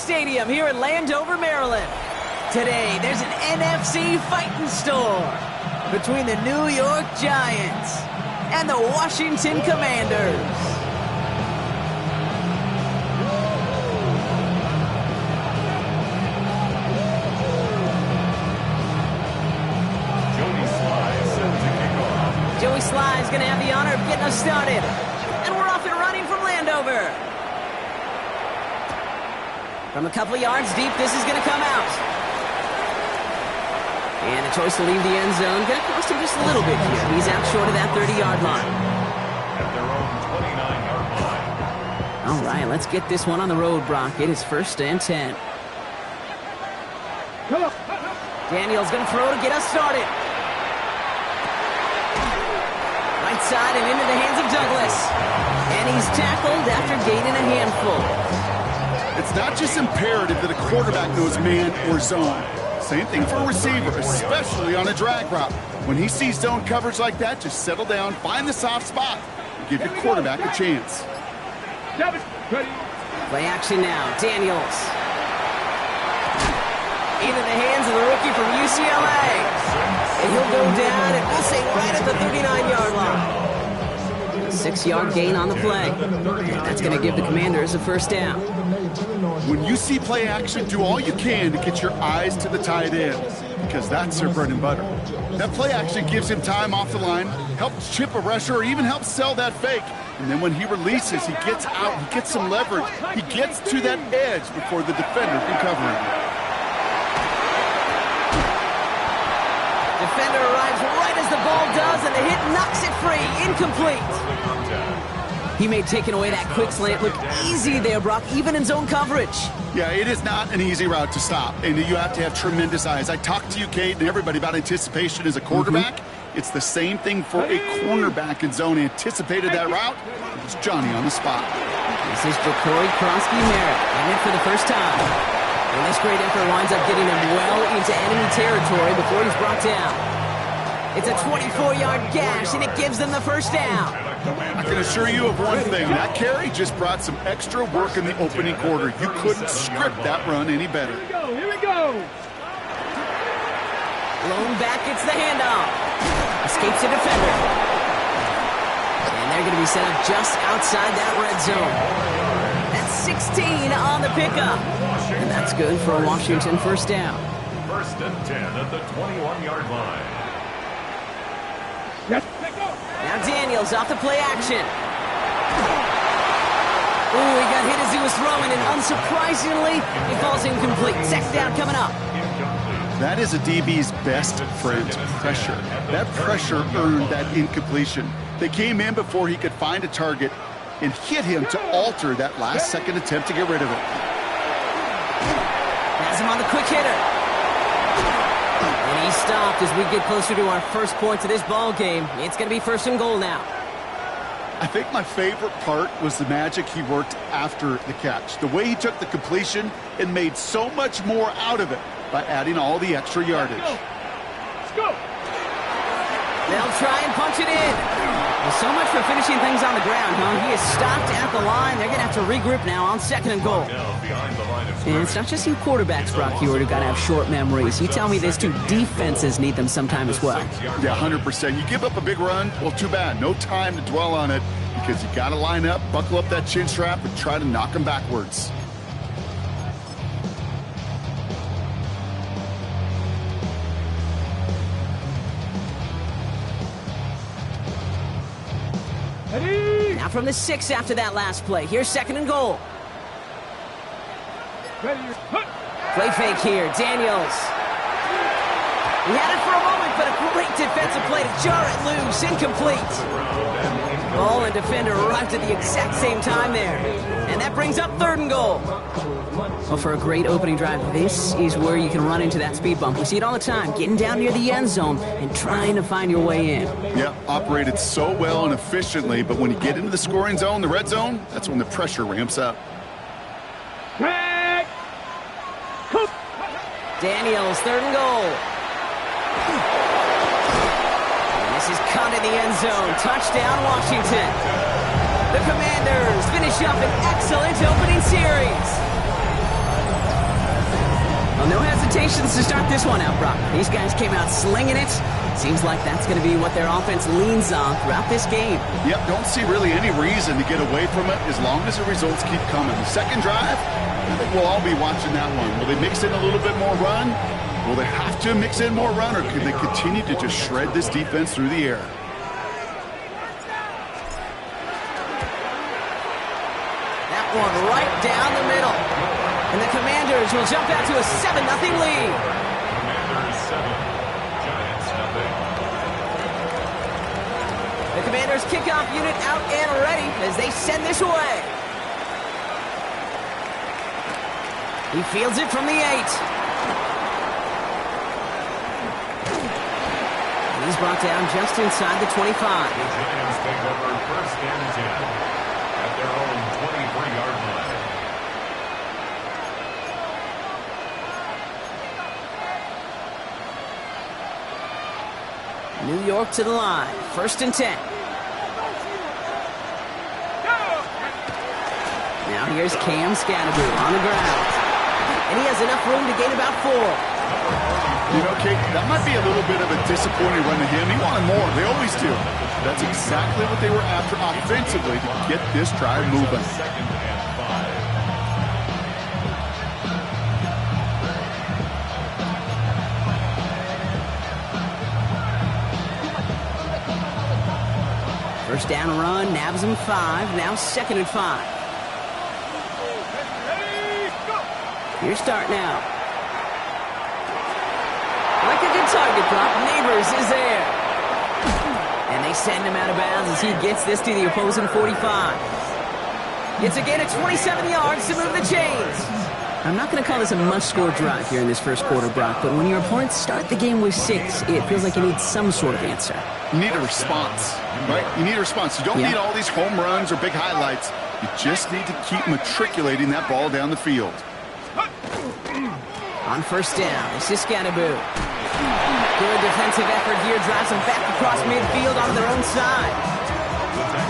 Stadium here in Landover, Maryland. Today, there's an NFC fighting storm between the New York Giants and the Washington Commanders. Joey Sly is going to have the honor of getting us started. And we're off and running from Landover. From a couple of yards deep, this is going to come out. And a choice to leave the end zone. Going to cost him just a little bit here. He's out short of that 30-yard line. At their own 29-yard line. All right, let's get this one on the road, Brock. It is 1st and 10. Daniel's going to throw to get us started. Right side and into the hands of Douglas. And he's tackled after gaining a handful. It's not just imperative that a quarterback knows man or zone. Same thing for a receiver, especially on a drag route. When he sees zone coverage like that, just settle down, find the soft spot, and give your quarterback a chance. Play action now. Daniels. Into the hands of the rookie from UCLA. And he'll go down, and we'll say right at the 39-yard line. A 6-yard gain on the play. And that's going to give the Commanders a first down. When you see play action, do all you can to get your eyes to the tight end, because that's their bread and butter. That play action gives him time off the line, helps chip a rusher, or even helps sell that fake. And then when he releases, he gets out, he gets some leverage. He gets to that edge before the defender can cover him. Defender arrives right as the ball does, and the hit knocks it free. Incomplete. He made taking away that quick slant look easy there, Brock, even in zone coverage. Yeah, it is not an easy route to stop, and you have to have tremendous eyes. I talked to you, Kate, and everybody about anticipation as a quarterback. It's the same thing for a cornerback in zone. Anticipated that route. It's Johnny on the spot. This is Jacory Kronsky-Merritt, and in for the first time. And this great effort winds up getting him well into enemy territory before he's brought down. It's a 24-yard gash, and it gives them the first down. I can assure you of one thing. That carry just brought some extra work in the opening quarter. You couldn't script that run any better. Here we go. Blown back, it's the handoff. Escapes the defender. And they're going to be set up just outside that red zone. That's 16 on the pickup. And that's good for a Washington first down. 1st and 10 at the 21-yard line. Now Daniels off the play action. Ooh, he got hit as he was throwing, and unsurprisingly, he falls incomplete. Second down coming up. That is a DB's best friend, pressure. That pressure earned that incompletion. They came in before he could find a target and hit him to alter that last-second attempt to get rid of it. Has him on the quick hitter. And he stopped as we get closer to our first points of this ball game. It's going to be 1st and goal now. I think my favorite part was the magic he worked after the catch. The way he took the completion and made so much more out of it by adding all the extra yardage. Let's go. They'll try and punch it in. Well, so much for finishing things on the ground, huh? He is stopped at the line. They're going to have to regroup now on 2nd and goal. And it's not just you quarterbacks, Brock Hewitt, who got to have short memories. You tell me this too, defenses need them sometime as well. Yeah, 100%. You give up a big run, well, too bad. No time to dwell on it, because you got to line up, buckle up that chin strap, and try to knock them backwards. Now from the 6 after that last play. Here's 2nd and goal. Play fake here. Daniels. He had it for a moment, but a great defensive play to jar it loose. Incomplete. Ball and defender arrived at the exact same time there. And that brings up 3rd and goal. Well, for a great opening drive, this is where you can run into that speed bump. We see it all the time, getting down near the end zone and trying to find your way in. Yeah, operated so well and efficiently, but when you get into the scoring zone, the red zone, that's when the pressure ramps up. Daniels, 3rd and goal. And this is caught in the end zone. Touchdown, Washington. The Commanders finish up an excellent opening series. expectations to start this one out, Brock? These guys came out slinging it. Seems like that's going to be what their offense leans on throughout this game. Yep, don't see really any reason to get away from it as long as the results keep coming. The second drive, I think we'll all be watching that one. Will they mix in a little bit more run? Will they have to mix in more run, or can they continue to just shred this defense through the air? That one right down the middle. And the Commanders will jump out to a 7-0 lead. Commanders 7, Giants nothing. The Commanders kickoff unit out and ready as they send this away. He fields it from the 8. He's brought down just inside the 25. The Giants take over first and 10 at their own 23-yard line. New York to the line. First and 10. Now here's Cam Scannaboo on the ground. And he has enough room to gain about 4. You know, Kate, that might be a little bit of a disappointing run to him. He wanted more. They always do. That's exactly what they were after offensively to get this drive moving. Second and 5. First down run, nabs him 5. Now second and 5. Here's start now. Like a good target drop, Neighbors is there. And they send him out of bounds as he gets this to the opposing 45. It's a gain of 27 yards to move the chains. I'm not going to call this a must-score drive here in this first quarter, Brock, but when your opponents start the game with 6, it feels like you need some sort of answer. You need a response, right? You need a response. You don't need all these home runs or big highlights. You just need to keep matriculating that ball down the field. On first down, this is Scannaboo. Good defensive effort here, drives them back across midfield onto their own side.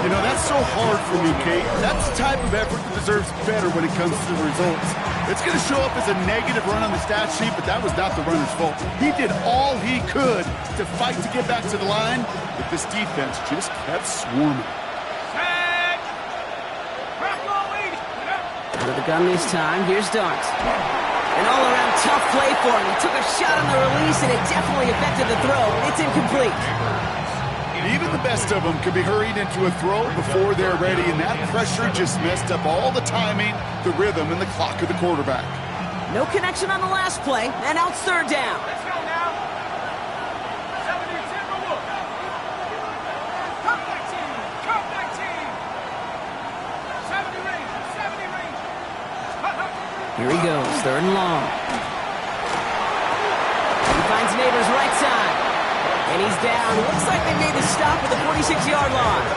You know, that's so hard for me, Kate. That's the type of effort that deserves better when it comes to the results. It's going to show up as a negative run on the stat sheet, but that was not the runner's fault. He did all he could to fight to get back to the line, but this defense just kept swarming. Out of the gun this time, here's Dart. An all-around tough play for him. He took a shot on the release, and it definitely affected the throw. It's incomplete. Even the best of them could be hurried into a throw before they're ready, and that pressure just messed up all the timing, the rhythm, and the clock of the quarterback. No connection on the last play, and now it's third down. Let's go now. 70-10 for Wolf. Come back team. Come back team. 70 range. 70 range. Here he goes, third and long. He finds Neighbors right side. And he's down. Looks like they made the stop at the 46-yard line.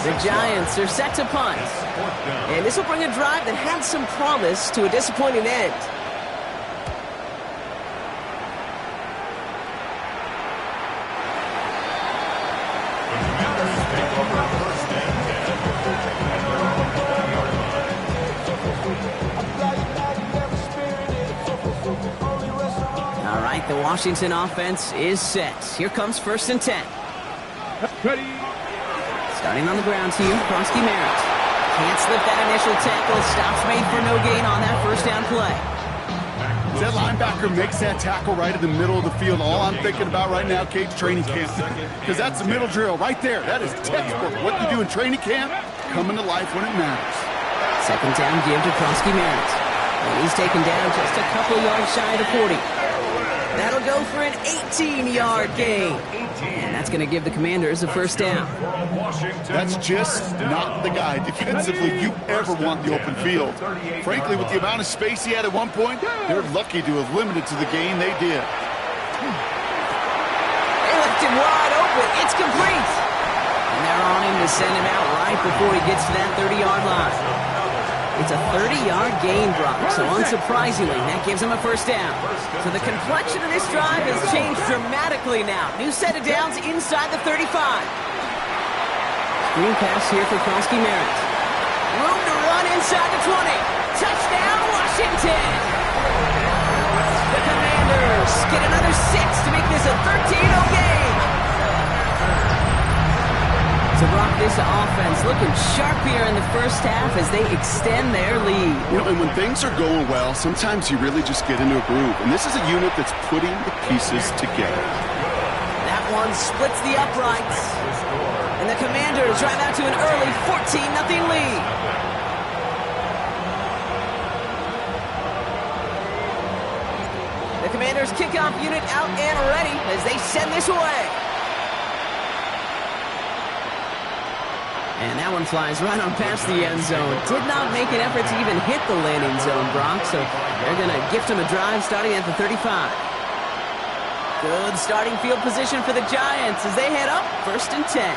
The Giants are set to punt. And this will bring a drive that had some promise to a disappointing end. The Washington offense is set. Here comes first and 10. Ready. Starting on the ground here, Kronsky Merritt. Can't slip that initial tackle. Stops made for no gain on that first down play. That linebacker makes that tackle right in the middle of the field. All I'm thinking about right now, Kate's training camp. Because that's the middle drill right there. That is textbook. What you do in training camp, coming to life when it matters. Second down give to Kronsky Merritt. And he's taken down just a couple yards shy of the 40. That'll go for an 18-yard gain. And that's going to give the Commanders a first down. That's just not the guy defensively you ever want the open field. Frankly, with the amount of space he had at one point, they're lucky to have limited to the gain they did. They left him wide open. It's complete. And they're on him to send him out right before he gets to that 30-yard line. It's a 30-yard gain, Brock, so unsurprisingly, that gives him a first down. So the complexion of this drive has changed dramatically now. New set of downs inside the 35. Screen pass here for Kronsky Merritt. Room to run inside the 20. Touchdown, Washington! It's a 13-0 game. So, Brock, this offense looking sharp here in the first half as they extend their lead. You know, and when things are going well, sometimes you really just get into a groove. And this is a unit that's putting the pieces together. That one splits the uprights. And the Commanders drive out to an early 14-0 lead. The Commanders kickoff unit out and ready as they send this away. And that one flies right on past the end zone. Did not make an effort to even hit the landing zone, Brock, so they're going to gift him a drive starting at the 35. Good starting field position for the Giants as they head up 1st and 10.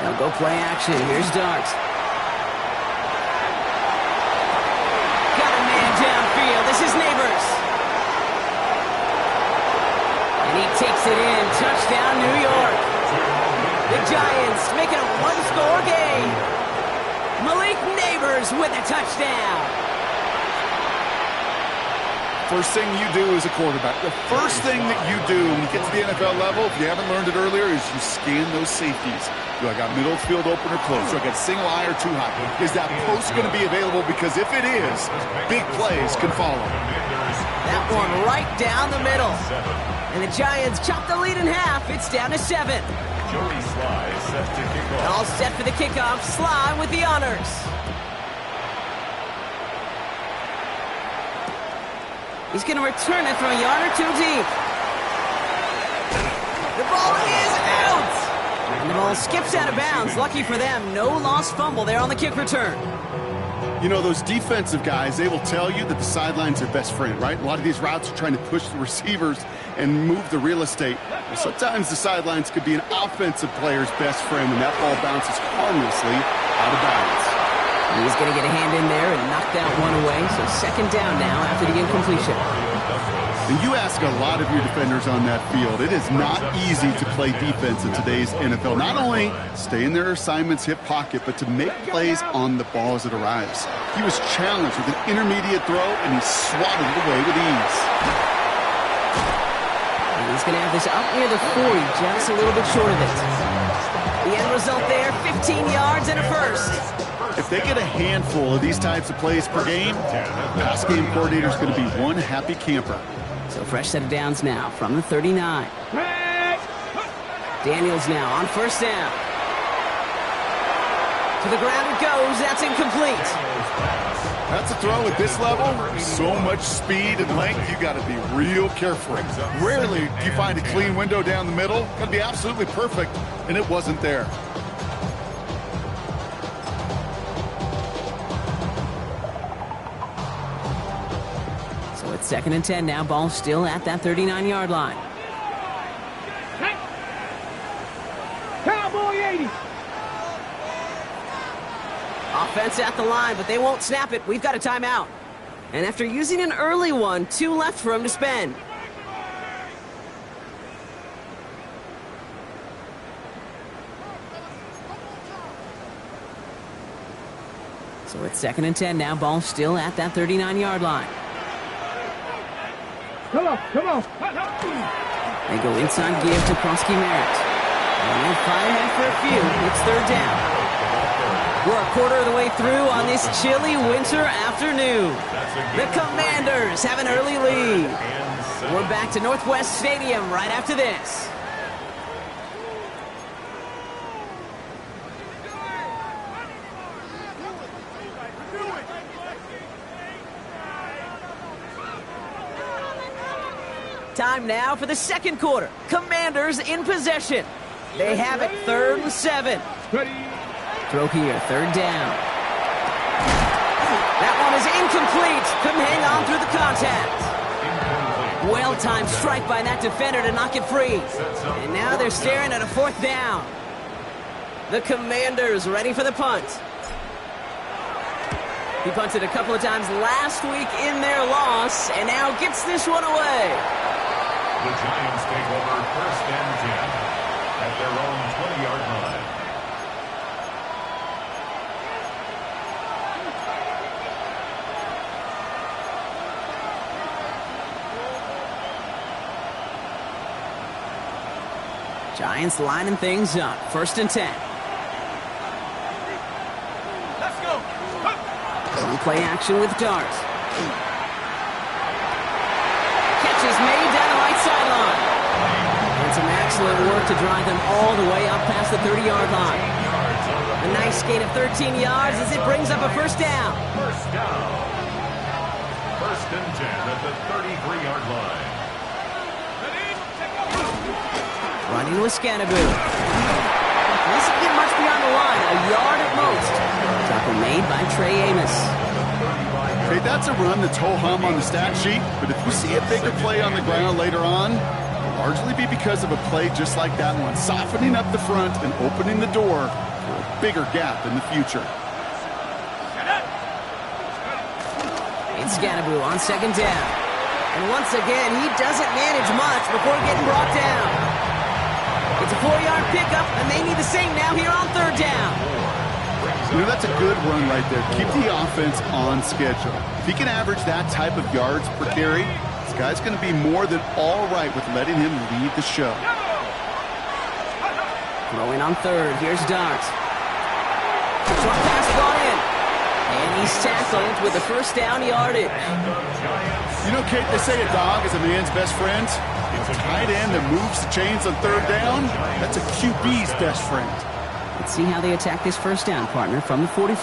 They'll go play action. Here's Dart. Got a man downfield. This is Neighbors. And he takes it in. Touchdown, New York. The Giants making a one-score game. Malik Neighbors with a touchdown. First thing you do as a quarterback, the first thing that you do when you get to the NFL level, if you haven't learned it earlier, is you scan those safeties. Do I got middle field open or close? Do I got single high or too high? Is that post going to be available? Because if it is, big plays can follow. That one right down the middle. And the Giants chop the lead in half. It's down to 7. Joey Sly set to kick off. All set for the kickoff. Sly with the honors. He's going to return it from a yard or two deep. The ball is out. And the ball skips out of bounds. Lucky for them, no lost fumble there on the kick return. You know, those defensive guys, they will tell you that the sideline's their best friend, right? A lot of these routes are trying to push the receivers and move the real estate. Well, sometimes the sidelines could be an offensive player's best friend when that ball bounces harmlessly out of bounds. He's going to get a hand in there and knock that one away. So 2nd down now after the incompletion. And you ask a lot of your defenders on that field. It is not easy to play defense in today's NFL. Not only stay in their assignment's hip pocket, but to make plays on the ball as it arrives. He was challenged with an intermediate throw, and he swatted it away with ease. And he's going to have this up near the 40, just a little bit short of it. The end result there, 15 yards and a first. If they get a handful of these types of plays per game, pass game coordinator is going to be one happy camper. So fresh set of downs now from the 39. Daniels now on 1st down. To the ground it goes. That's incomplete. That's a throw at this level. So much speed and length, you got to be real careful. Rarely do you find a clean window down the middle. Got to be absolutely perfect, and it wasn't there. So it's 2nd and 10 now. Ball still at that 39-yard line. Cowboy 80. Offense at the line, but they won't snap it. We've got a timeout. And after using an early one, 2 left for him to spend. So it's 2nd and 10 now. Ball still at that 39-yard line. Come on, come on. They go inside give to Prosky Merritt. And they'll fly ahead for a few. It's 3rd down. We're a quarter of the way through on this chilly winter afternoon. The Commanders have an early lead. We're back to Northwest Stadium right after this. Time now for the 2nd quarter. Commanders in possession. They have it 3rd and 7. Throw here, 3rd down. That one is incomplete. Couldn't hang on through the contact. Well-timed strike by that defender to knock it free. And now they're staring at a 4th down. The Commanders ready for the punt. He punted a couple of times last week in their loss, and now gets this one away. The Giants take over 1st and 10 at their own 20-yard line. Giants lining things up. 1st and 10. Let's go. Some play action with Darts. Catch is made down the right sideline. And some excellent work to drive them all the way up past the 30-yard line. A nice gain of 13 yards as it brings up a 1st down. First down. 1st and 10 at the 33-yard line. Running with Scannaboo. Doesn't get much beyond the line, a yard at most. Tackle made by Trey Amos. Okay, that's a run that's ho-hum on the stat sheet, but if you see a bigger play on the ground later on, it'll largely be because of a play just like that one, softening up the front and opening the door for a bigger gap in the future. It's Scannaboo on 2nd down. And once again, he doesn't manage much before getting brought down. It's a 4-yard pickup, and they need the same now here on 3rd down. You know, that's a good run right there. Keep the offense on schedule. If he can average that type of yards per carry, this guy's going to be more than all right with letting him lead the show. Throwing on 3rd, here's Darts. Short pass brought in. And he's tackled with the 1st down yardage. You know, Kate, they say a dog is a man's best friend. A tight end that moves the chains on 3rd down, that's a QB's best friend. Let's see how they attack this 1st down, partner, from the 45.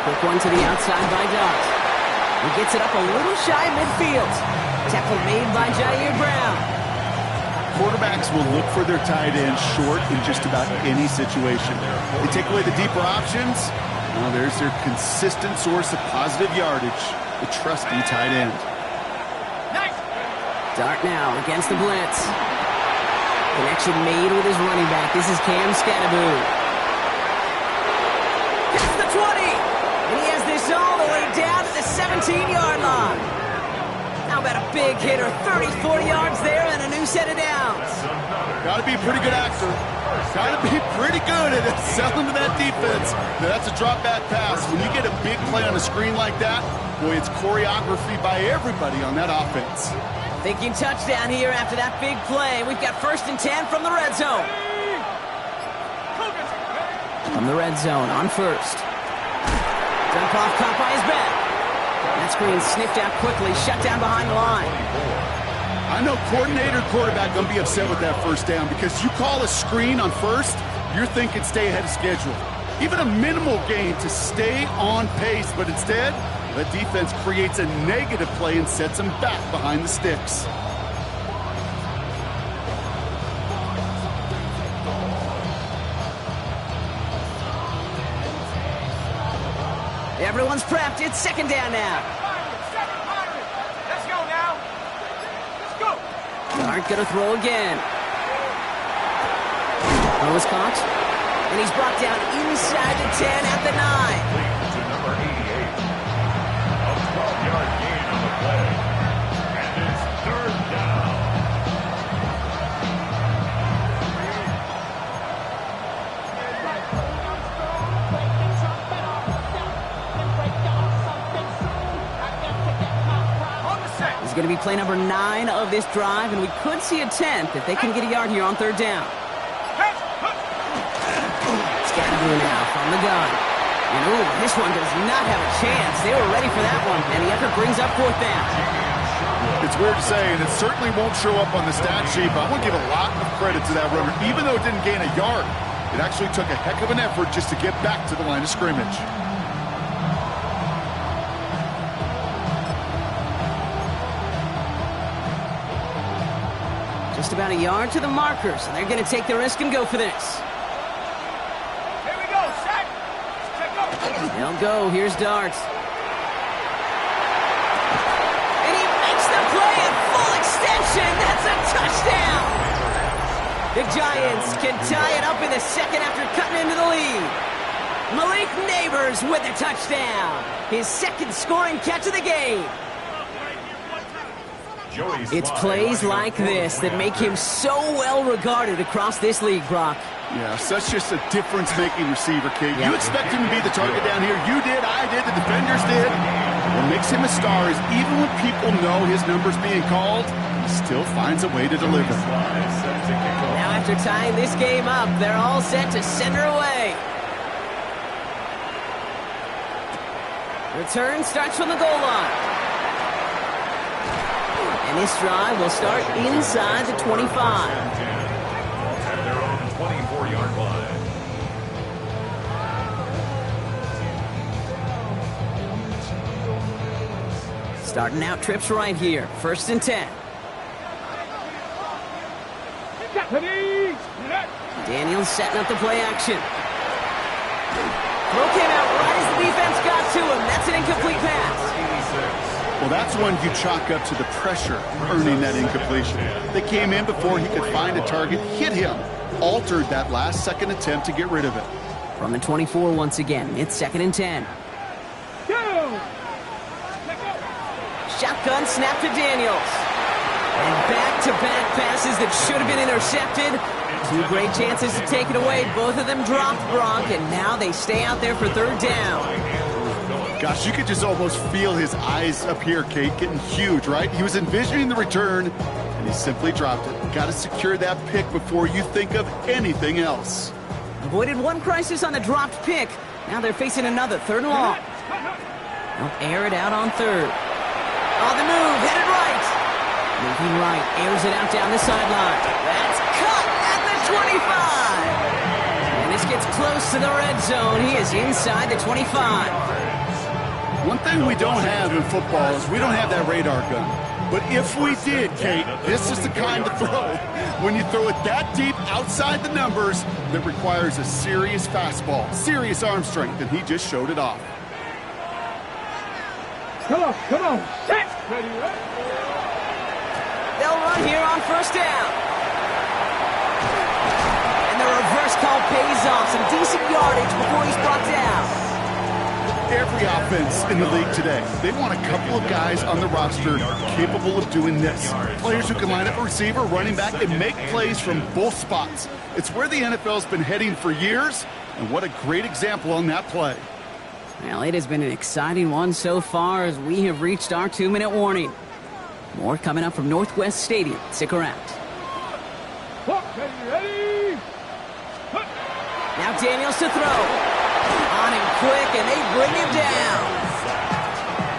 Quick one to the outside by Darts. He gets it up a little shy midfield. Tackle made by Jair Brown. Quarterbacks will look for their tight end short in just about any situation. They take away the deeper options. Well, there's their consistent source of positive yardage, the trusty tight end. Dart now against the blitz. Connection made with his running back. This is Cam Scannaboo. Gets the 20. And he has this all the way down to the 17-yard line. How about a big hitter? 30, 40 yards there and a new set of downs. Got to be a pretty good actor. Got to be pretty good at it, selling to that defense. Now, that's a drop back pass. When you get a big play on a screen like that, boy, it's choreography by everybody on that offense. Thinking touchdown here after that big play. We've got 1st and 10 from the red zone. From the red zone on 1st. Dump off caught by his back. That screen sniffed out quickly, shut down behind the line. I know coordinator and quarterback going to be upset with that 1st down because you call a screen on 1st, you're thinking stay ahead of schedule. Even a minimal gain to stay on pace, but instead, the defense creates a negative play and sets them back behind the sticks. Everyone's prepped. It's 2nd down now. Let's go now. Let's go. Dart gonna throw again. Throw is caught. And he's brought down inside the 10 at the 9. To number 88. A 12-yard gain on the play. And it's 3rd down. He's going to be play number 9 of this drive, and we could see a 10th if they can get a yard here on 3rd down. Scannaboo now from the gun. And ooh, this one does not have a chance. They were ready for that one, and the effort brings up 4th down. It's weird to say, and it certainly won't show up on the stat sheet, but I want to give a lot of credit to that runner. Even though it didn't gain a yard, it actually took a heck of an effort just to get back to the line of scrimmage. Just about a yard to the markers, and they're going to take the risk and go for this. Here we go, set. Check up. They'll go. Here's Darts. And he makes the play at full extension. That's a touchdown. The Giants can tie it up in the 2nd after cutting into the lead. Malik Neighbors with a touchdown. His 2nd scoring catch of the game. It's plays like this that make him so well regarded across this league, Brock. Yeah, such just a difference-making receiver, Kate. Yeah. You expect him to be the target down here. You did, I did, the defenders did. What makes him a star is even when people know his number's being called, Still finds a way to deliver. Now after tying this game up, they're all set to send her away. Return starts from the goal line. And this drive will start inside the 25. At their own 24-yard line. Starting out trips right here. 1st and 10. Daniels setting up the play action. Throw came out right as the defense got to him. That's an incomplete pass. Well, that's one you chalk up to the pressure earning that incompletion. They came in before he could find a target, hit him, altered that last-second attempt to get rid of it. From the 24 once again, it's 2nd and 10. Shotgun snap to Daniels. And back-to-back passes that should have been intercepted. 2 great chances to take it away. Both of them dropped, Brock, and now they stay out there for 3rd down. Gosh, you could just almost feel his eyes up here, Kate, getting huge, right? He was envisioning the return, and he simply dropped it. Got to secure that pick before you think of anything else. Avoided one crisis on the dropped pick. Now they're facing another 3rd and long. They'll air it out on 3rd. On the move, headed right. Moving right, airs it out down the sideline. That's cut at the 25. And this gets close to the red zone. He is inside the 25. One thing we don't have in football is we don't have that radar gun. But if we did, Kate, this is the kind of throw. When you throw it that deep outside the numbers, that requires a serious fastball, serious arm strength, and he just showed it off. Come on. Set. Ready, right? They'll run here on 1st down. And the reverse call pays off. Some decent yardage before he's brought down. Every offense in the league today, they want a couple of guys on the roster capable of doing this. Players who can line up a receiver, running back, and make plays from both spots. It's where the NFL's been heading for years, and what a great example on that play. Well, it has been an exciting one so far as we have reached our 2-minute warning. More coming up from Northwest Stadium. Stick around. Ready? Now Daniels to throw. On him quick, and they bring him down.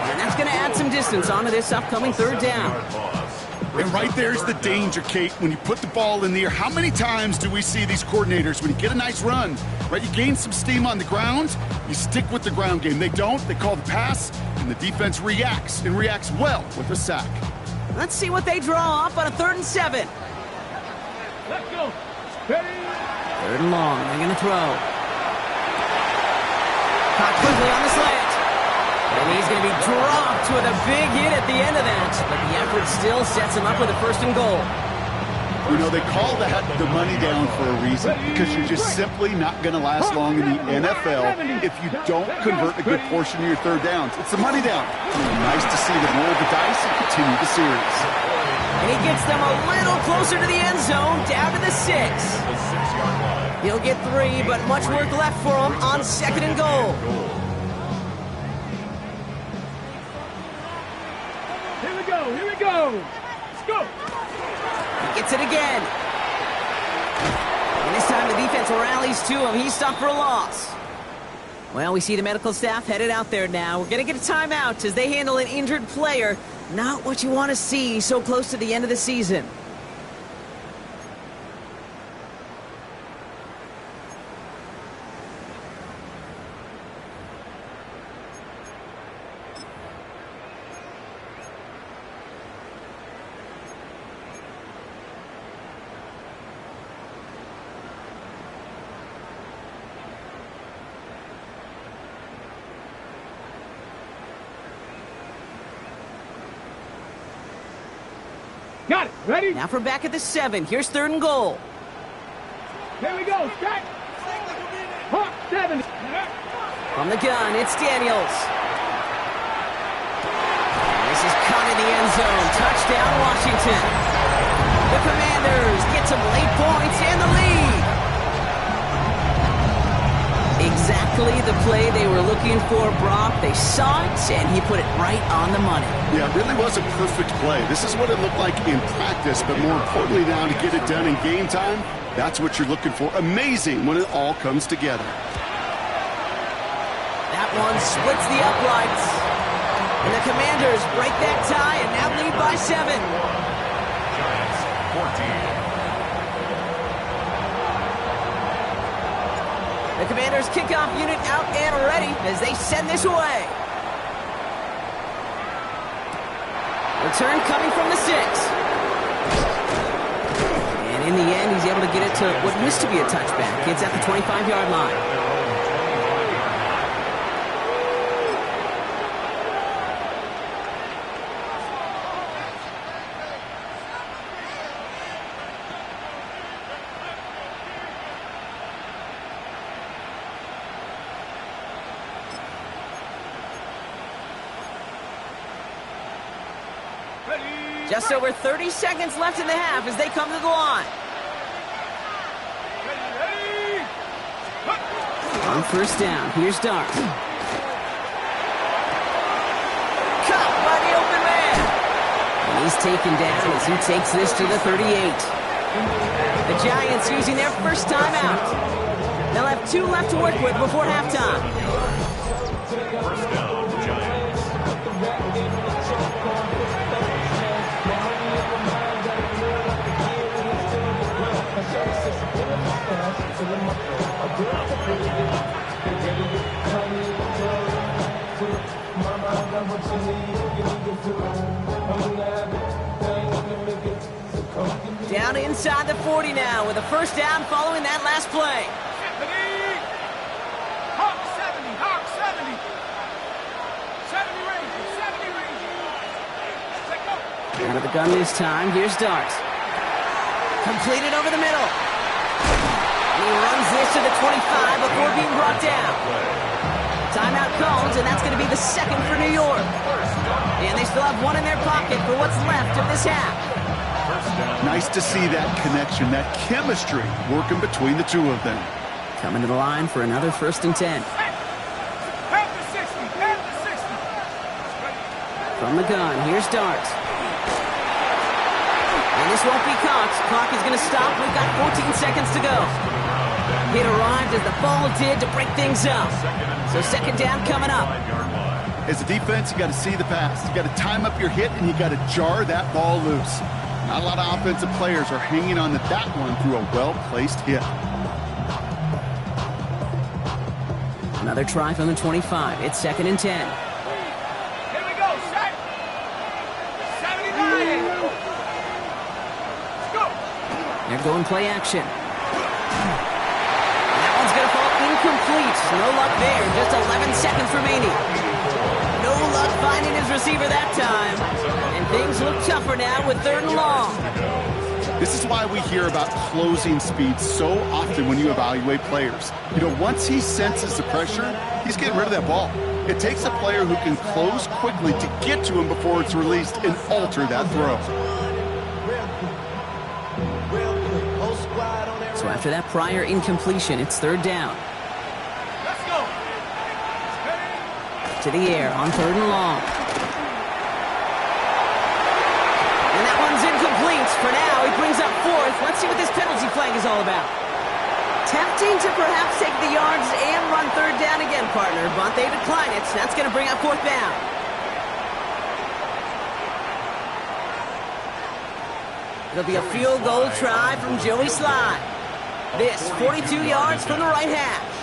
And that's going to add some distance onto this upcoming 3rd down. And right there's the danger, Kate, when you put the ball in the air. How many times do we see these coordinators, when you get a nice run, right, you gain some steam on the ground, you stick with the ground game. They don't, they call the pass, and the defense reacts, and reacts well with a sack. Let's see what they draw up on a 3rd and 7. Let's go. Ready? 3rd and long, they're going to throw. Caught quickly on the slant. And he's going to be dropped with a big hit at the end of that. But the effort still sets him up with a 1st and goal. You know, they call that the money down for a reason, because you're just simply not going to last long in the NFL if you don't convert a good portion of your 3rd downs. It's the money down. Nice to see them roll the dice and continue the series. And he gets them a little closer to the end zone, down to the 6. He'll get 3, but much work left for him on 2nd and goal. Here we go. Let's go. He gets it again. And this time the defense rallies to him. He's stopped for a loss. Well, we see the medical staff headed out there now. We're going to get a timeout as they handle an injured player. Not what you want to see so close to the end of the season. Got it. Ready? Now from back at the 7. Here's 3rd and goal. Here we go. Strike. Hawk 7. From the gun, it's Daniels. This is caught in the end zone. Touchdown, Washington. The Commanders get some late points and the lead. Exactly exactly the play they were looking for, Brock. They saw it, and he put it right on the money. Yeah, it really was a perfect play. This is what it looked like in practice, but more importantly now to get it done in game time, that's what you're looking for. Amazing when it all comes together. That one splits the uprights. And the Commanders break that tie and now lead by 7. Giants 14. The Commanders' kickoff unit out and ready as they send this away. Return coming from the 6. And in the end, he's able to get it to what used to be a touchback. It's at the 25-yard line. Just over 30 seconds left in the half as they come to the line. On first down, here's Dart. Caught by the open man. And he's taken down as he takes this to the 38. The Giants using their first timeout. They'll have 2 left to work with before halftime. First down, Giants. Down inside the 40 now with a first down following that last play. Hawk 70, Hawk 70. 70 Rangers, 70 Rangers. Let's go. Out of the gun this time, here's Dart. Completed over the middle. He runs this to the 25 before being brought down. Timeout called, and that's going to be the second for New York. And they still have 1 in their pocket for what's left of this half. Nice to see that connection, that chemistry working between the two of them. Coming to the line for another first and 10. Half the 60, half the 60. From the gun, here's Dart. And this won't be caught. Clock is going to stop. We've got 14 seconds to go. It arrived as the ball did to break things up. So second down coming up. As a defense, you got to see the pass. You got to time up your hit, and you got to jar that ball loose. Not a lot of offensive players are hanging on to that one through a well-placed hit. Another try from the 25. It's second and 10. Here we go, set. 79. Let's go. They're going play action. That one's going to fall incomplete. No luck there. Just 11 seconds remaining. No luck finding his receiver that time. And things look tougher now with 3rd and long. This is why we hear about closing speed so often when you evaluate players. You know, once he senses the pressure, he's getting rid of that ball. It takes a player who can close quickly to get to him before it's released and alter that throw. So after that prior incompletion, it's 3rd down. Let's go. To the air on 3rd and long. And that one's incomplete. For now, he brings up 4th. Let's see what this penalty flag is all about. Tempting to perhaps take the yards and run 3rd down again, partner, but they decline it. That's going to bring up 4th down. It'll be a field goal try from Joey Sly. This 42 yards from the right hash.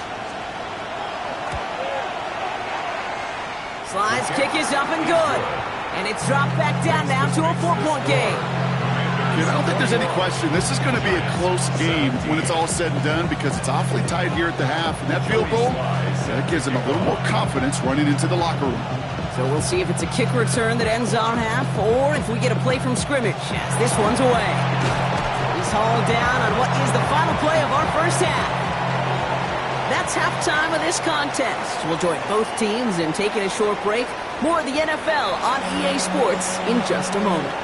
Sly's kick is up and good. And it's dropped back down now to a 4-point game. I don't think there's any question. This is going to be a close game when it's all said and done because it's awfully tight here at the half. And that field goal, that gives them a little more confidence running into the locker room. So we'll see if it's a kick return that ends our half or if we get a play from scrimmage as this one's away. He's hauled down on what is the final play of our first half. That's halftime of this contest. We'll join both teams in taking a short break. More of the NFL on EA Sports in just a moment.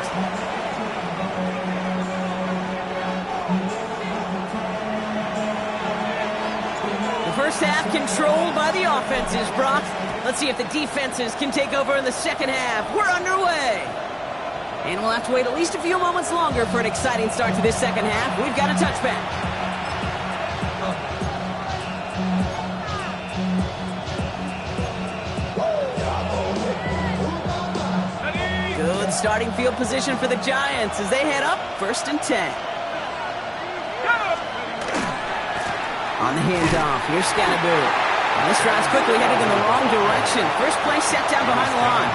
first half controlled by the offenses, Brock. Let's see if the defenses can take over in the second half. We're underway. And we'll have to wait at least a few moments longer for an exciting start to this second half. We've got a touchback. Good starting field position for the Giants as they head up 1st and 10. On the handoff, here's Scannaboo. And this drive's quickly headed in the wrong direction. First play set down behind the line.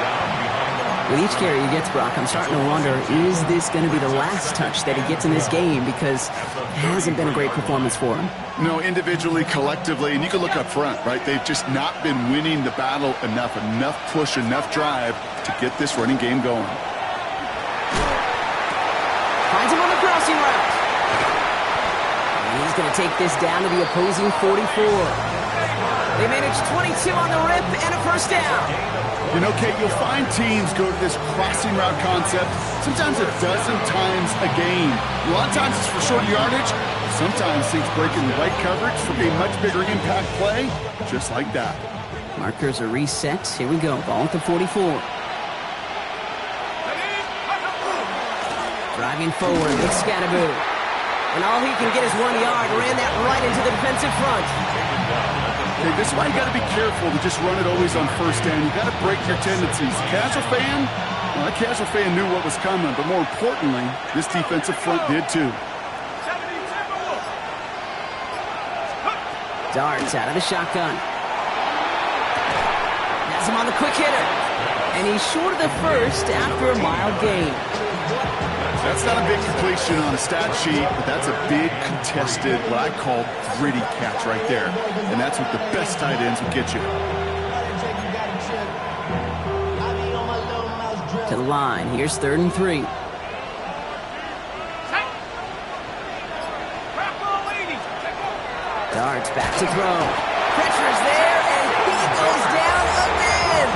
With each carry he gets, Brock, I'm starting to wonder, is this going to be the last touch that he gets in this game? Because it hasn't been a great performance for him. No, individually, collectively, and you can look up front, right? They've just not been winning the battle enough push, enough drive to get this running game going. Finds him on the crossing route. And he's going to take this down to the opposing 44. They managed 22 on the rip and a first down. You know, Kate, you'll find teams go to this crossing route concept sometimes a dozen times a game. A lot of times it's for short yardage. Sometimes things break in the right coverage for a much bigger impact play, just like that. Markers are reset. Here we go. Ball at the 44. Driving forward with Scannaboo. And all he can get is 1 yard. Ran that right into the defensive front. Okay, this is why you got to be careful to just run it always on first down. You got to break your tendencies. Casual fan, well, that casual fan knew what was coming, but more importantly, this defensive front did too. Darts out of the shotgun. Has him on the quick hitter. And he's short of the first after a mild gain. That's not a big completion on a stat sheet, but that's a big contested, what I call gritty catch right there. And that's what the best tight ends will get you. To the line. Here's 3rd and 3. Darts back to throw. Pressure's there, and he goes down again.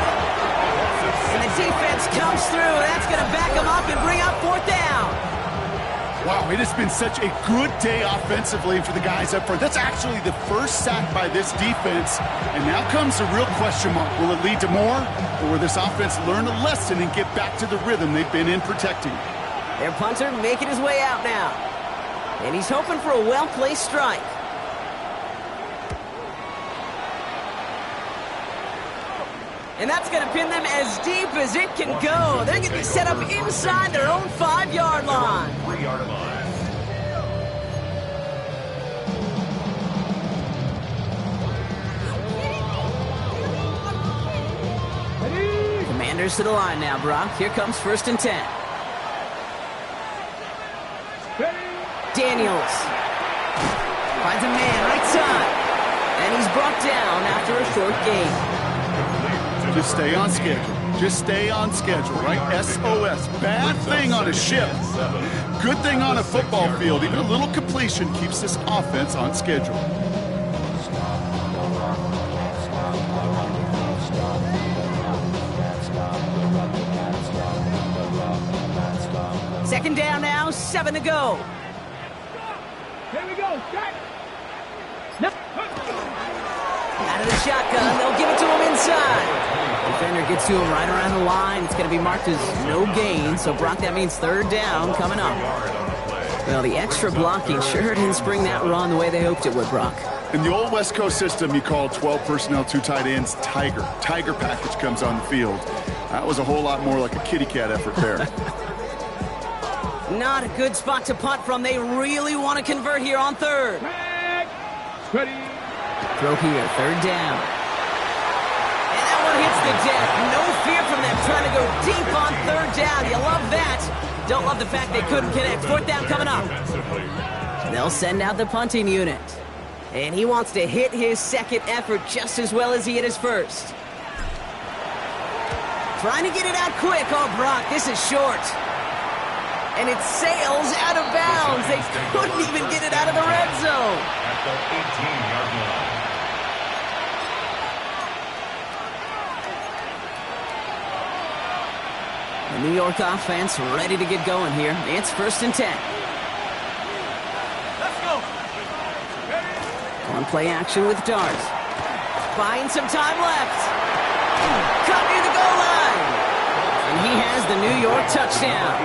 And the defense comes through. That's going to back him up and bring up 4th down. Wow, it has been such a good day offensively for the guys up front. That's actually the first sack by this defense. And now comes the real question mark. Will it lead to more? Or will this offense learn a lesson and get back to the rhythm they've been in protecting? Their punter making his way out now. And he's hoping for a well-placed strike. And that's going to pin them as deep as it can go. They're going to be set up inside their own 5-yard line. 3-yard line. Commanders to the line now, Brock. Here comes 1st and 10. Daniels. Finds a man right side. And he's brought down after a short gain. Just stay on schedule. Just stay on schedule, right? SOS. Bad thing on a ship. Good thing on a football field. Even a little completion keeps this offense on schedule. Second down now, 7 to go. Here we go. Out of the shotgun, they'll give it to him inside. Defender gets to him right around the line. It's going to be marked as no gain, so Brock, that means 3rd down coming up. Well, the extra blocking sure didn't spring that run the way they hoped it would, Brock. In the old West Coast system, you call 12 personnel, 2 tight ends, Tiger. Tiger package comes on the field. That was a whole lot more like a kitty cat effort there. Not a good spot to punt from. They really want to convert here on 3rd. Ready. Throw here, 3rd down. And that one hits the deck. No fear from them trying to go deep on 3rd down. You love that. Don't love the fact they couldn't connect. 4th down coming up. They'll send out the punting unit. And he wants to hit his second effort just as well as he hit his first. Trying to get it out quick. Oh, Brock, this is short. And it sails out of bounds. They couldn't even get it out of the red zone. At the 18-yard line. The New York offense ready to get going here. It's 1st and 10. Let's go. On play action with darts. Buying some time left. Cut near the goal line. And he has the New York touchdown.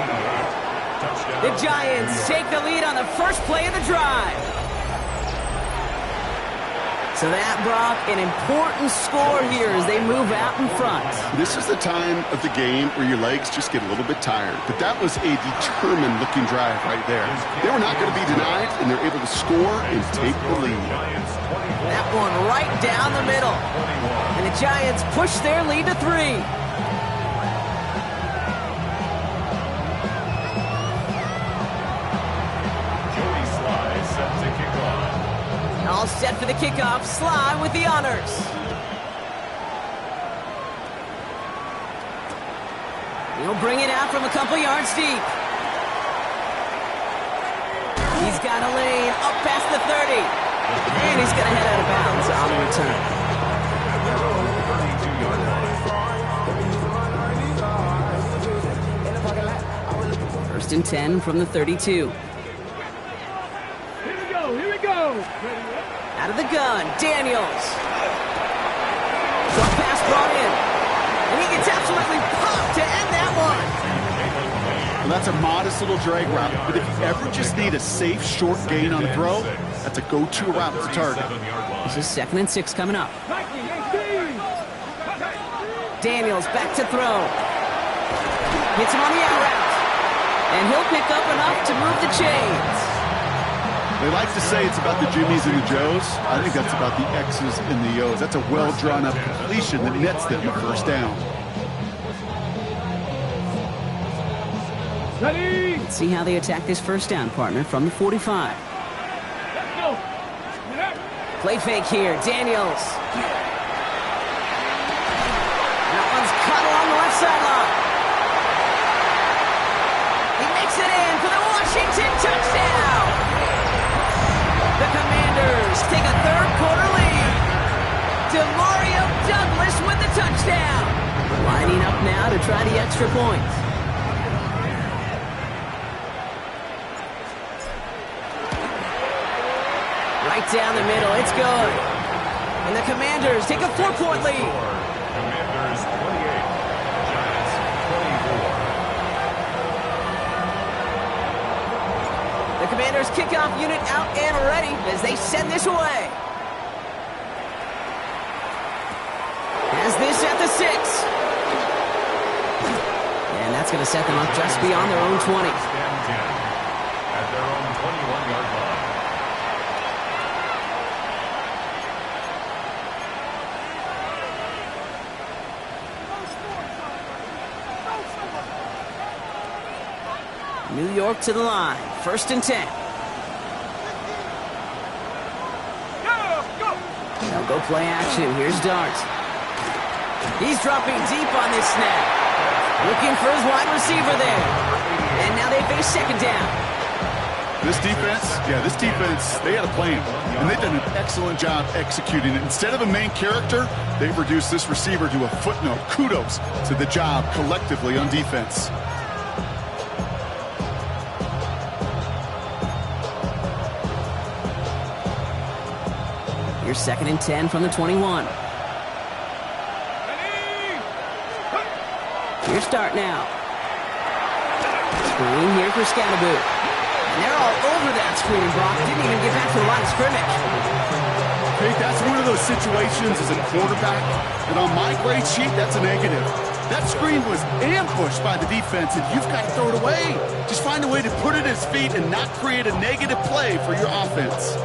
The Giants take the lead on the first play of the drive. So that brought an important score here as they move out in front. This is the time of the game where your legs just get a little bit tired. But that was a determined-looking drive right there. They were not going to be denied, and they're able to score and take the lead. That one right down the middle. And the Giants push their lead to 3. All set for the kickoff. Sly with the honors. He'll bring it out from a couple yards deep. He's got a lane up past the 30. And he's going to head out of bounds on the return. First and 10 from the 32. Here we go. Out of the gun, Daniels. Short pass brought in. And he gets absolutely popped to end that one. Well, that's a modest little drag route, but if you ever just need a safe, short gain on a throw, that's a go-to route to target. This is 2nd and 6 coming up. Daniels back to throw. Hits him on the out route. And he'll pick up enough to move the chains. They like to say it's about the Jimmies and the Joes. I think that's about the X's and the O's. That's a well-drawn-up completion that nets them a first down. Ready? Let's see how they attack this first down, partner, from the 45. Let's go. Play fake here, Daniels. That one's cut along the left sideline. He makes it in for the Washington touchdown. The Commanders take a third-quarter lead. DeMario Douglas with the touchdown. Lining up now to try the extra point. Right down the middle, it's good. And the Commanders take a 4-point lead. Commanders 28, Giants 24. The Commanders' kickoff unit out and ready as they send this away. Has this at the 6. And that's going to set them up just beyond their own 20. Stand 10 at their own 21-yard line. New York to the line. 1st and 10. They'll go play action. Here's Dart. He's dropping deep on this snap. Looking for his wide receiver there. And now they face 2nd down. This defense, they had a plan. And they've done an excellent job executing it. Instead of a main character, they've reduced this receiver to a footnote. Kudos to the job collectively on defense. Here's 2nd and 10 from the 21. Here's Dart now. Screen here for Scatterboo. And they're all over that screen, Brock. Didn't even get back to the line of scrimmage. Hey, that's one of those situations as a quarterback that on my grade sheet, that's a negative. That screen was ambushed by the defense, and you've got to throw it away. Just find a way to put it at his feet and not create a negative play for your offense.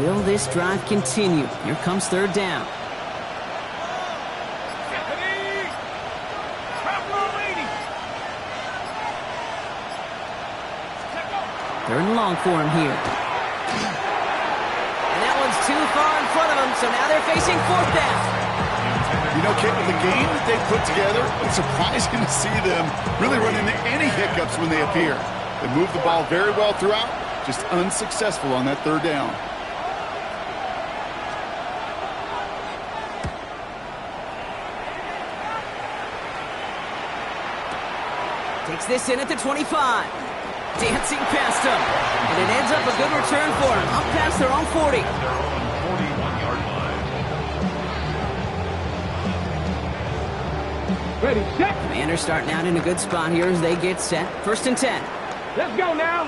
Will this drive continue? Here comes 3rd down. Third and long for him here. And that one's too far in front of them, so now they're facing 4th down. You know, Kit, with the game that they've put together, it's surprising to see them really run into any hiccups when they appear. They move the ball very well throughout, just unsuccessful on that 3rd down. Takes this in at the 25. dancing past him. And it ends up a good return for him. Up past their own 40. Their own 41-yard line. Ready, set. Commanders starting out in a good spot here as they get set. 1st and 10. Let's go now.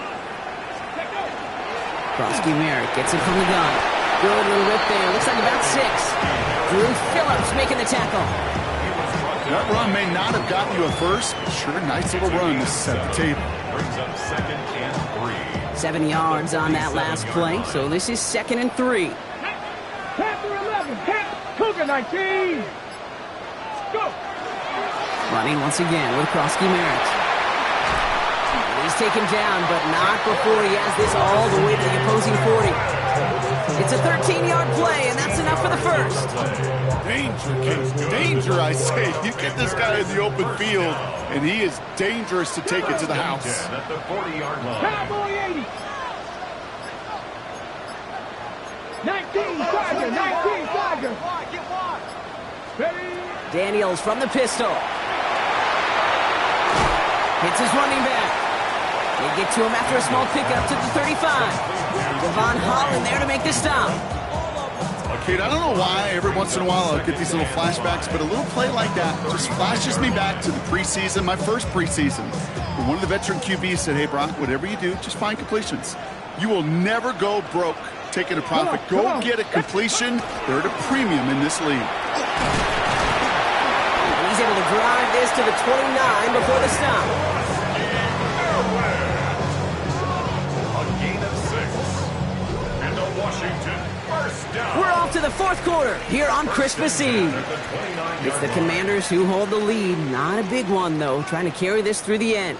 Let's go. Krosky Merritt gets it from the gun. Good little rip there. Looks like about 6. Drew Phillips making the tackle. That run may not have gotten you a first, but sure, nice little run to set the table. Brings up 2nd and 3. 7 yards on that last play, so this is 2nd and 3. Panther 11, Cougar 19. Go. Running once again with Krosky Merritt. He's taken down, but not before he has this all the way to the opposing 40. It's a 13-yard play, and that's enough for the first. Danger, kids. Danger, I say. You get this guy in the open field, and he is dangerous to take it to the house. At the 40-yard line. Cowboy 80. 19, Tiger, 19, Tiger. Ready. Daniels from the pistol. Hits his running back. They get to him after a small pickup to the 35. Devon Holland there to make the stop. Kate, I don't know why every once in a while I'll get these little flashbacks, but a little play like that just flashes me back to the preseason, my first preseason. When one of the veteran QBs said, hey, Brock, whatever you do, just find completions. You will never go broke taking a profit. Go get a completion. They're at a premium in this league. He's able to drive this to the 29 before the stop. A gain of 6. And the Washington first down. We're off to the 4th quarter here on Christmas Eve. It's the Commanders who hold the lead. Not a big one, though, trying to carry this through the end.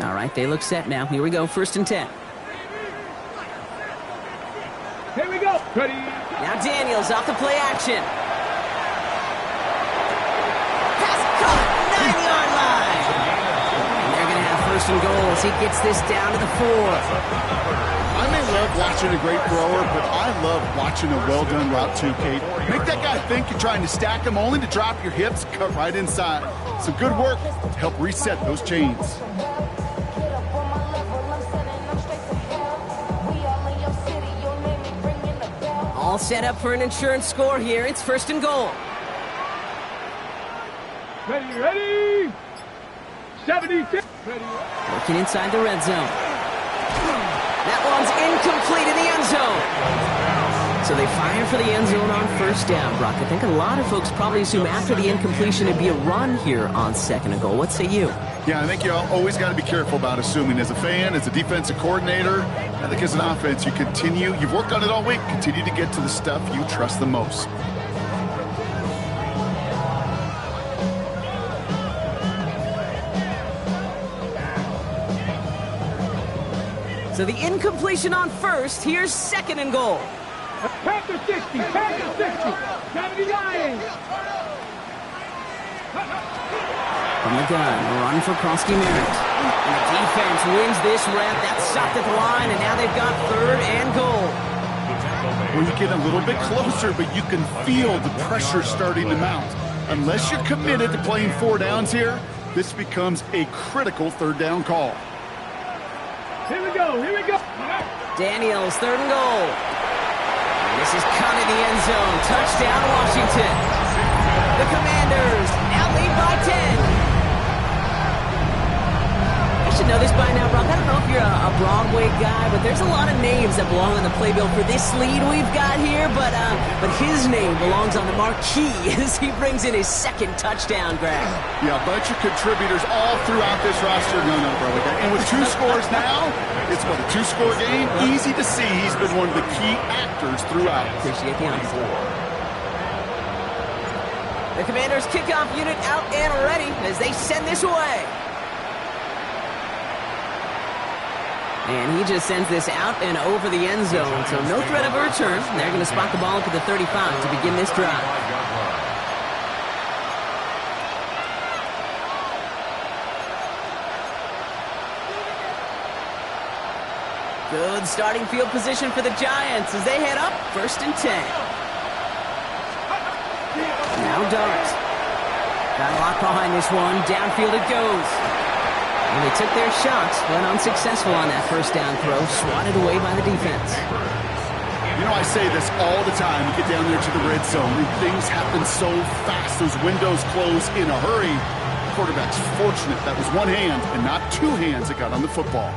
All right, they look set now. Here we go, 1st and 10. Here we go. Ready. Now Daniels off the play action. Pass caught, 9-yard line. And they're going to have 1st and goal as he gets this down to the 4. I may love watching a great thrower, but I love watching a well-done route too, Kate. Make that guy think you're trying to stack him only to drop your hips, cut right inside. Some good work to help reset those chains. All set up for an insurance score here. It's 1st and goal. Ready. 76. Ready. Working inside the red zone. That one's incomplete in the end zone. So they fire for the end zone on 1st down, Brock. I think a lot of folks probably assume after the incompletion it'd be a run here on 2nd and goal. What say you? Yeah, I think you always got to be careful about assuming. As a fan, as a defensive coordinator, I think as an offense, you've worked on it all week, continue to get to the stuff you trust the most. So the incompletion on 1st. Here's 2nd and goal. Panther 60. Panther 60. 79. From the gun, a run for Krosky Merritt. And the defense wins this rep. That's stopped at the line, and now they've got 3rd and goal. Well, you get a little bit closer, but you can feel the pressure starting to mount. Unless you're committed to playing 4 downs here, this becomes a critical 3rd down call. Here we go. Daniels, 3rd and goal. And this is cut in the end zone. Touchdown, Washington. The Commanders now lead by 10. I should know this by now, Brock. I don't know if you're a Broadway guy, but there's a lot of names that belong on the playbill for this lead we've got here, but his name belongs on the marquee as he brings in his 2nd touchdown grab. Yeah, a bunch of contributors all throughout this roster. No, brother. And with 2 scores now, it's a 2-score game. Easy to see he's been one of the key actors throughout. Appreciate the honesty. The Commanders' kickoff unit out and ready as they send this away. And he just sends this out and over the end zone, so no threat of a return. They're going to spot the ball up at the 35 to begin this drive. Good starting field position for the Giants as they head up 1st and 10. Now Dart. Got a lot behind this one. Downfield it goes. And they took their shots, but unsuccessful on that 1st down throw. Swatted away by the defense. You know, I say this all the time. You get down there to the red zone, and things happen so fast. Those windows close in a hurry. The quarterback's fortunate that was one hand and not two hands that got on the football.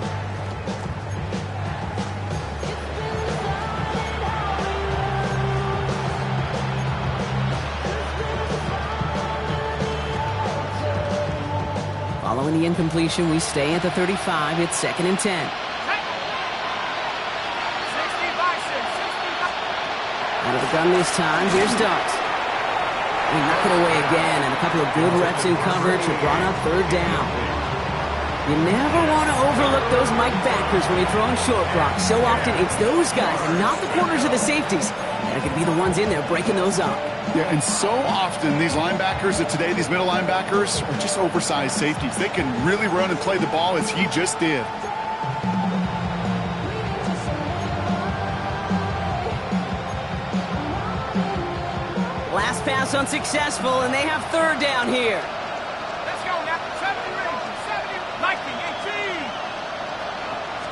Following the incompletion, we stay at the 35. It's 2nd and 10. Out of the gun this time, here's Dart. We knock it away again, and a couple of good reps in coverage have brought up 3rd down. You never want to overlook those Mike backers when you're throwing short blocks. So often, it's those guys, and not the corners or the safeties, that are going to be the ones in there breaking those up. Yeah, and so often these linebackers of today, these middle linebackers, are just oversized safeties. They can really run and play the ball as he just did. Last pass unsuccessful, and they have 3rd down here. Let's go now. 70 range. 70. 19. 18.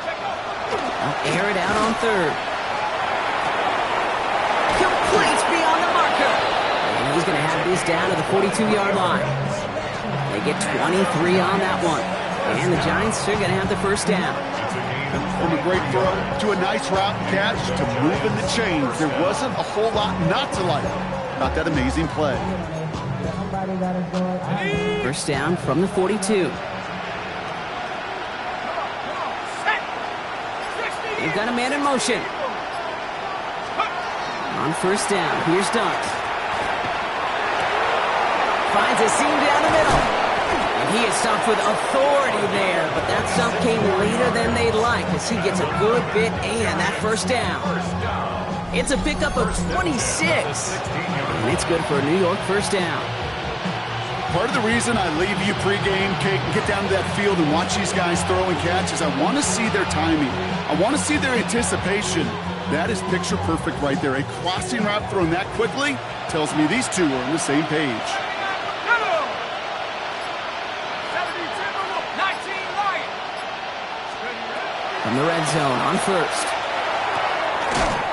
Check off. They'll air it out on 3rd. Complete beyond the marker. And he's going to have this down to the 42-yard line. They get 23 on that one. And the Giants are going to have the 1st down. From a great throw to a nice route catch to moving the chains, there wasn't a whole lot not to like about that amazing play. 1st down from the 42. They've got a man in motion. On 1st down, here's Dart. Finds a seam down the middle. And he is stopped with authority there, but that stop came later than they'd like as he gets a good bit and that 1st down. It's a pickup of 26. And it's good for a New York 1st down. Part of the reason I leave you pregame, Kate, and get down to that field and watch these guys throw and catch is I want to see their timing. I want to see their anticipation. That is picture perfect right there. A crossing route thrown that quickly tells me these two are on the same page. From the red zone on 1st.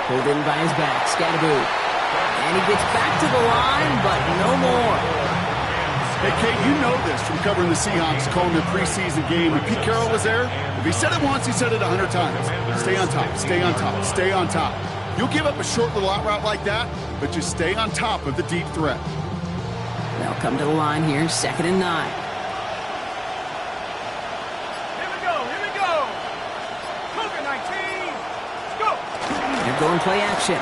Pulled in by his back, Scattaboo. And he gets back to the line, but no more. Hey, Kate, you know this from covering the Seahawks, calling their preseason game. When Pete Carroll was there, if he said it once, he said it 100 times. Stay on top, stay on top, stay on top. You'll give up a short little out route like that, but just stay on top of the deep threat. They'll come to the line here, 2nd and 9. They're going play action.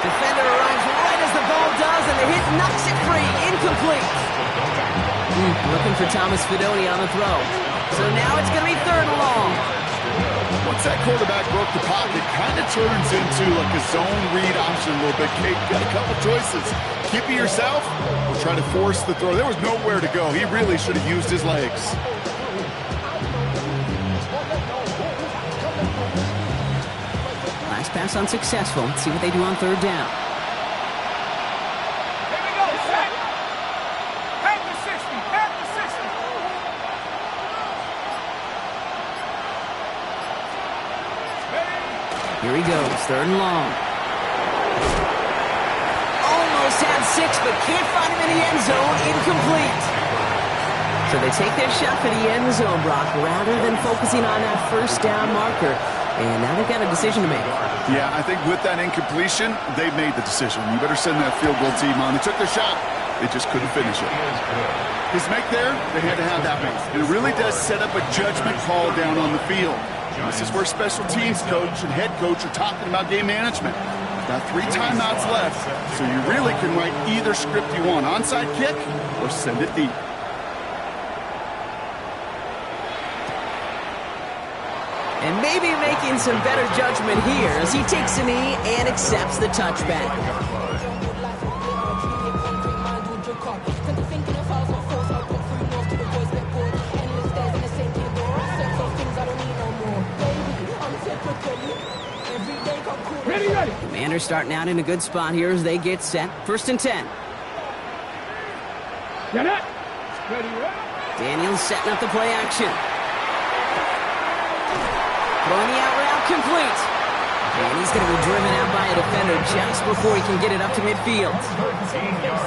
Defender arrives right as the ball does, and the hit knocks it free. Incomplete. Looking for Thomas Fidone on the throw. So now it's going to be 3rd and long. Once that quarterback broke the pocket, it kind of turns into like a zone read option a little bit. Kate, got a couple choices. Keep it yourself or try to force the throw. There was nowhere to go. He really should have used his legs. Last pass unsuccessful. Let's see what they do on 3rd down. Here we go, set. Head to 60, head to 60. Here he goes, 3rd and long. Almost had 6, but can't find him in the end zone. Incomplete. So they take their shot for the end zone, Brock, rather than focusing on that 1st down marker. And now they've got a decision to make. Yeah, I think with that incompletion, they've made the decision. You better send that field goal team on. They took their shot. They just couldn't finish it. His make there, they had to have that make. And it really does set up a judgment call down on the field. This is where special teams coach and head coach are talking about game management. Got 3 timeouts left, so you really can write either script you want. Onside kick or send it deep. And maybe making some better judgment here as he takes a knee and accepts the touchback. Commanders starting out in a good spot here as they get set. 1st and 10. Get it. Ready, Daniels setting up the play action. Throwing the out route complete. And he's going to be driven out by a defender just before he can get it up to midfield.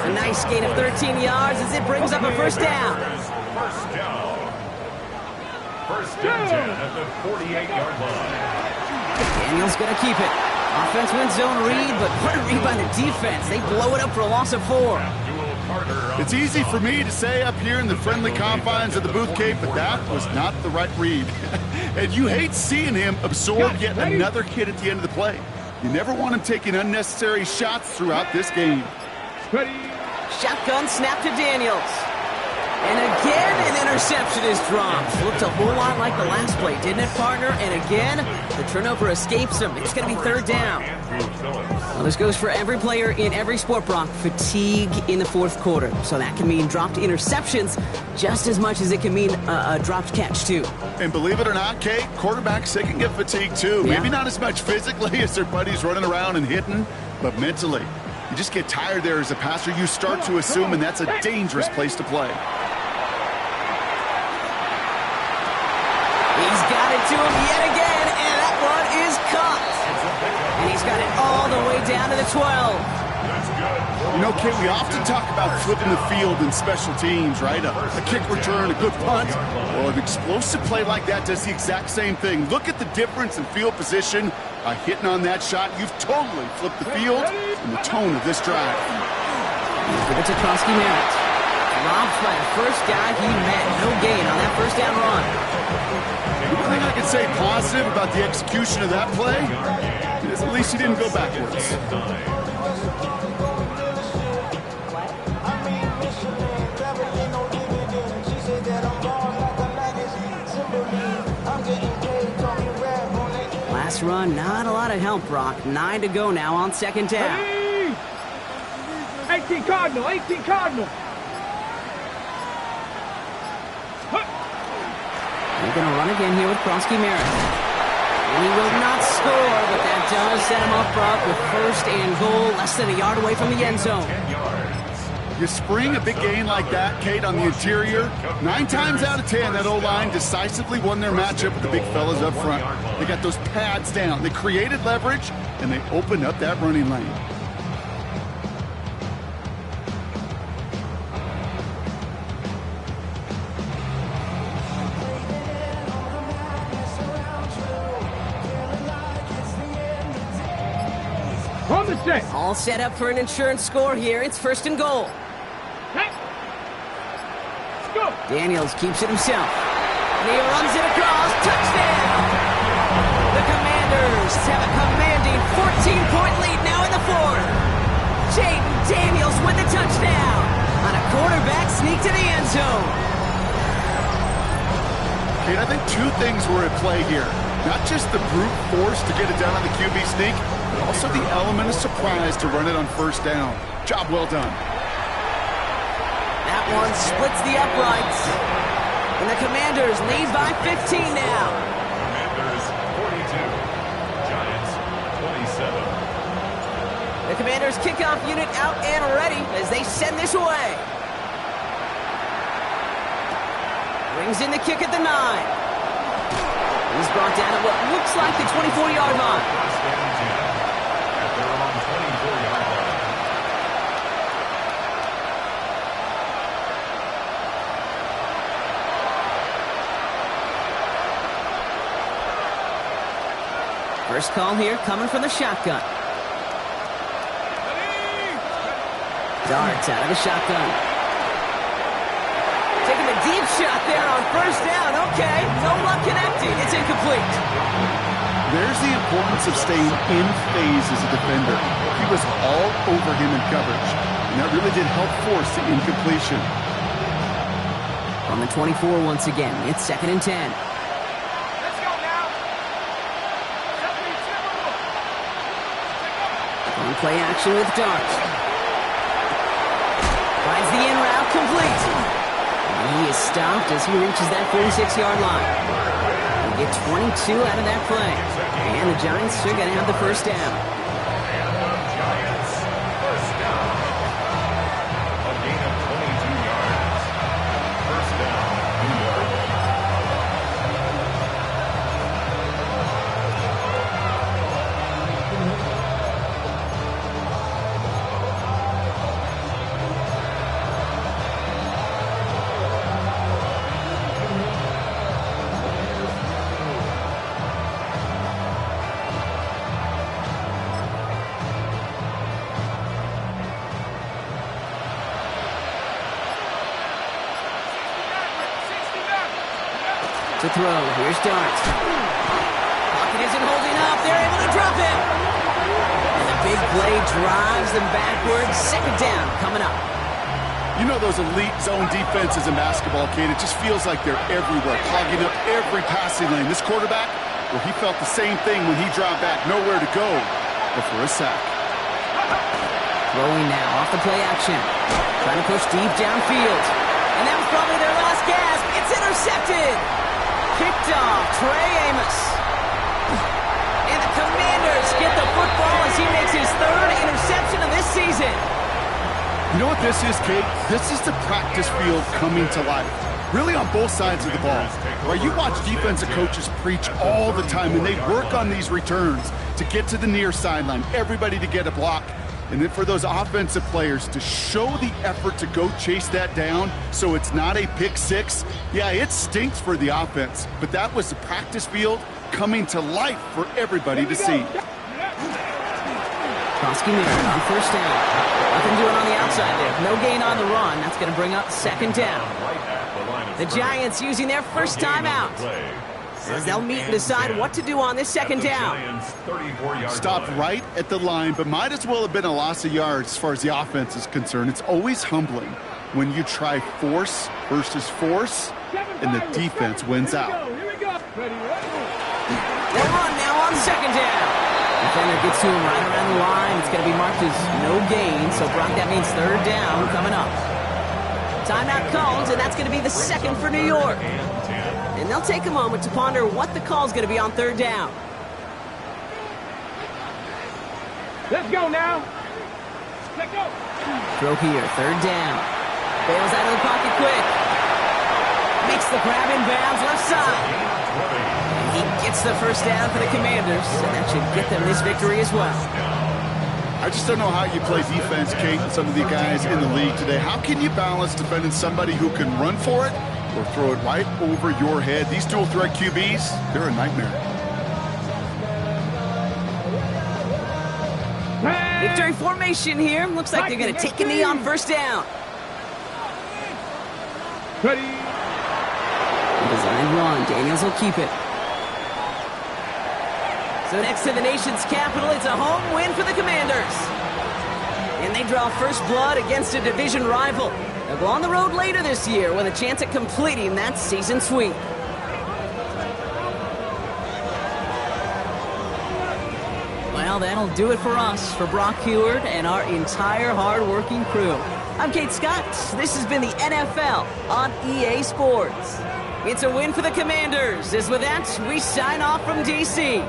A nice gain of 13 yards as it brings up a 1st down. First down. 1st and 10 at the 48-yard line. Daniels going to keep it. Offense wins zone read, but what a read by the defense. They blow it up for a loss of 4. It's easy for me to say up here in the friendly confines of the Booth Cave, but that was not the right read. And you hate seeing him absorb yet another hit at the end of the play. You never want him taking unnecessary shots throughout this game. Ready. Shotgun snap to Daniels. And again, an interception is dropped. Looked a whole lot like the last play, didn't it, partner? And again, the turnover escapes him. It's going to be 3rd down. Well, this goes for every player in every sport, Brock. Fatigue in the 4th quarter. So that can mean dropped interceptions just as much as it can mean a dropped catch, too. And believe it or not, Kate, quarterbacks, they can get fatigued, too. Yeah. Maybe not as much physically as their buddies running around and hitting, but mentally. You just get tired there as a passer. You start to assume, and that's a dangerous place to play. He's got it to him yet again, and that one is caught. And he's got it all the way down to the 12. You know, Kate, we often talk about flipping the field in special teams, right? A kick return, a good punt. Well, an explosive play like that does the exact same thing. Look at the difference in field position. Hitting on that shot, you've totally flipped the field and the tone of this drive. Give it to Krosky Merritt. Robbed by the first guy he met. No gain on that 1st down run. The only thing I can say positive about the execution of that play is at least he didn't go backwards. Last run, not a lot of help, Brock. 9 to go now on 2nd down. 18 Cardinal, 18 Cardinal. They're going to run again here with Krosky Merritt. And he will not score, but that does set him up, Brock, with 1st and goal, less than a yard away from the end zone. You spring a big gain like that, Kate, on the interior. 9 times out of 10, that O-line decisively won their matchup with the big fellas up front. They got those pads down. They created leverage, and they opened up that running lane. On the set. All set up for an insurance score here. It's 1st and goal. Hey. Let's go. Daniels keeps it himself. And he runs it across. Touchdown! The Commanders have a commanding 14-point lead now in the 4th. Jaden Daniels with the touchdown on a quarterback sneak to the end zone. Kate, I think 2 things were at play here. Not just the brute force to get it down on the QB sneak, but also the element of surprise to run it on 1st down. Job well done. That one splits the uprights. And the Commanders lead by 15 now. Commanders 42, Giants 27. The Commanders kickoff unit out and ready as they send this away. Brings in the kick at the 9. He's brought down at what looks like the 24-yard line. First and 10 at their own 24-yard line. First call here coming from the shotgun. Darts out of the shotgun. Taking the deep shot there on 1st down. Okay, no luck connecting. It's incomplete. There's the importance of staying in phase as a defender. He was all over him in coverage, and that really did help force the incompletion. On the 24 once again, it's 2nd and 10. Let's go now. On play action with Darts. Finds the in route complete. And he is stopped as he reaches that 46-yard line. They get 22 out of that play. And the Giants are going to have the 1st down. To throw. Here's Dart. Pocket isn't holding up. They're able to drop him. And the big play drives them backwards. Second down coming up. You know those elite zone defenses in basketball, Kate, it just feels like they're everywhere, clogging up every passing lane. This quarterback, well, he felt the same thing when he dropped back, nowhere to go before a sack. Throwing now off the play action. Trying to push deep downfield. And that was probably their last gasp. It's intercepted. Kicked off Trey Amos. And the Commanders get the football as he makes his third interception of this season. You know what this is, Kate? This is the practice field coming to life. Really on both sides of the ball. Where you watch defensive coaches preach all the time, and they work on these returns to get to the near sideline, everybody to get a block. And then for those offensive players to show the effort to go chase that down so it's not a pick six, yeah, it stinks for the offense. But that was the practice field coming to life for everybody to see. Koski on first down. Nothing doing on the outside there. No gain on the run. That's going to bring up second down. The Giants using their first timeout, as they'll meet and decide what to do on this second down. Stopped right at the line, but might as well have been a loss of yards as far as the offense is concerned. It's always humbling when you try force versus force, and the defense wins out. They'll run now on second down. Defender gets to him right around the line. It's going to be marked as no gain, so Brock, that means third down coming up. Timeout called, and that's going to be the second for New York. And they'll take a moment to ponder what the call is going to be on third down. Let's go now. Let's go. Throw here, third down. Bails out of the pocket quick. Makes the grab in bounds left side. He gets the first down for the Commanders, and that should get them this victory as well. I just don't know how you play defense, Kate, and some of the guys in the league today. How can you balance defending somebody who can run for it or throw it right over your head? These dual threat QBs, they're a nightmare. Victory formation here. Looks like they're going to take a knee on first down. Ready. Design run. Daniels will keep it. So next to the nation's capital, it's a home win for the Commanders. And they draw first blood against a division rival. They'll go on the road later this year with a chance at completing that season sweep. Well, that'll do it for us, for Brock Heward and our entire hard-working crew. I'm Kate Scott. This has been the NFL on EA Sports. It's a win for the Commanders. As with that, we sign off from D.C.